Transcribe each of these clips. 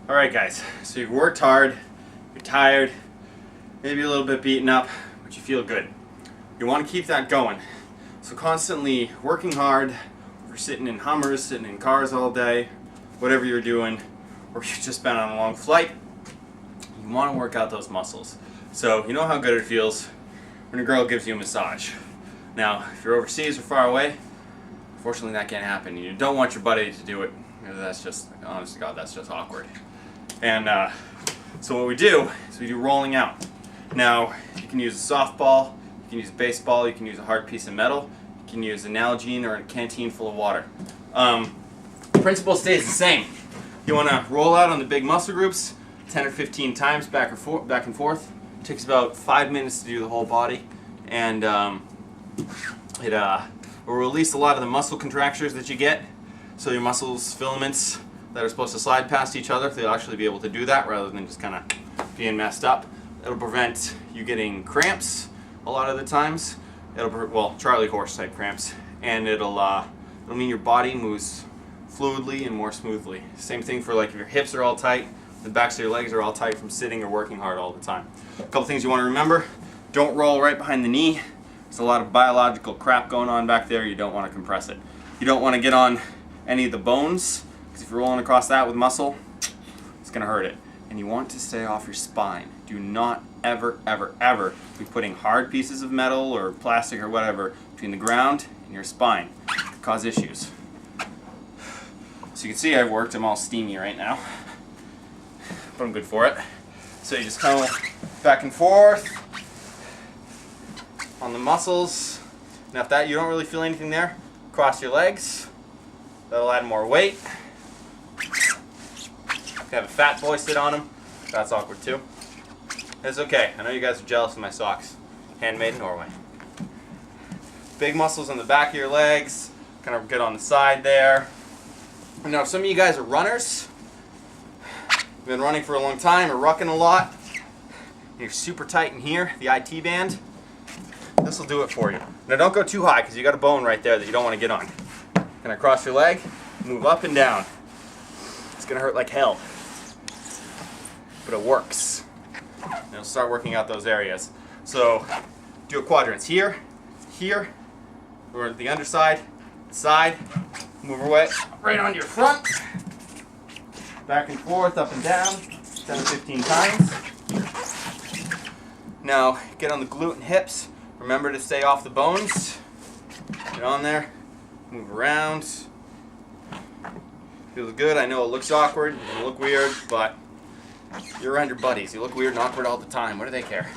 Alright guys, so you've worked hard, you're tired, maybe a little bit beaten up, but you feel good. You want to keep that going. So constantly working hard, if you're sitting in Hummers, sitting in cars all day, whatever you're doing, or you've just been on a long flight, you want to work out those muscles. So you know how good it feels when a girl gives you a massage. Now, if you're overseas or far away, unfortunately that can't happen. You don't want your buddy to do it. That's just, honest to God, that's just awkward. And so what we do is we do rolling out. Now, you can use a softball, you can use a baseball, you can use a hard piece of metal, you can use an Nalgene or a canteen full of water. The principle stays the same. You want to roll out on the big muscle groups 10 or 15 times back and forth. It takes about 5 minutes to do the whole body, and it will release a lot of the muscle contractures that you get. So your muscles, filaments that are supposed to slide past each other, they'll actually be able to do that rather than just kind of being messed up. It'll prevent you getting cramps a lot of the times. Well, Charlie horse type cramps, and it'll mean your body moves fluidly and more smoothly. Same thing for like if your hips are all tight, the backs of your legs are all tight from sitting or working hard all the time. A couple things you want to remember: don't roll right behind the knee. There's a lot of biological crap going on back there. You don't want to compress it. You don't want to get on any of the bones, because if you're rolling across that with muscle, it's going to hurt it. And you want to stay off your spine. Do not ever, ever, ever be putting hard pieces of metal or plastic or whatever between the ground and your spine. It can cause issues. So you can see I've worked. I'm all steamy right now, but I'm good for it. So you just kind of back and forth on the muscles. Now if that you don't really feel anything there, cross your legs. That'll add more weight. Have a fat boy sit on them. That's awkward too. It's okay. I know you guys are jealous of my socks. Handmade in Norway. Big muscles on the back of your legs. Kind of get on the side there. Now if some of you guys are runners, you've been running for a long time or rucking a lot, and you're super tight in here, the IT band, this will do it for you. Now don't go too high because you got a bone right there that you don't want to get on. Gonna cross your leg, move up and down. It's gonna hurt like hell, but it works. And it'll start working out those areas. So do a quadrants here, here, or the underside, side, move away right onto your front, back and forth, up and down, 10 to 15 times. Now get on the glute and hips. Remember to stay off the bones. Get on there. Move around. Feels good. I know it looks awkward, it'll look weird, but you're around your buddies. You look weird and awkward all the time. What do they care?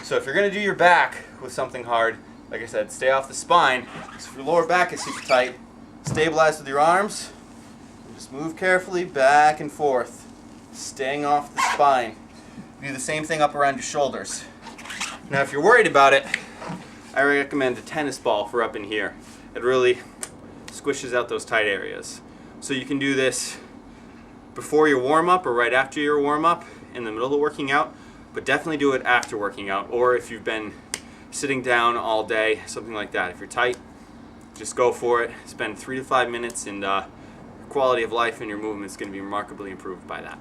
So if you're going to do your back with something hard, like I said, stay off the spine. So if your lower back is super tight, stabilize with your arms. And just move carefully back and forth, staying off the spine. Do the same thing up around your shoulders. Now if you're worried about it, I recommend a tennis ball for up in here. It really squishes out those tight areas. So you can do this before your warm-up or right after your warm-up, in the middle of working out, but definitely do it after working out, or if you've been sitting down all day, something like that. If you're tight, just go for it. Spend 3 to 5 minutes, and your quality of life and your movement is going to be remarkably improved by that.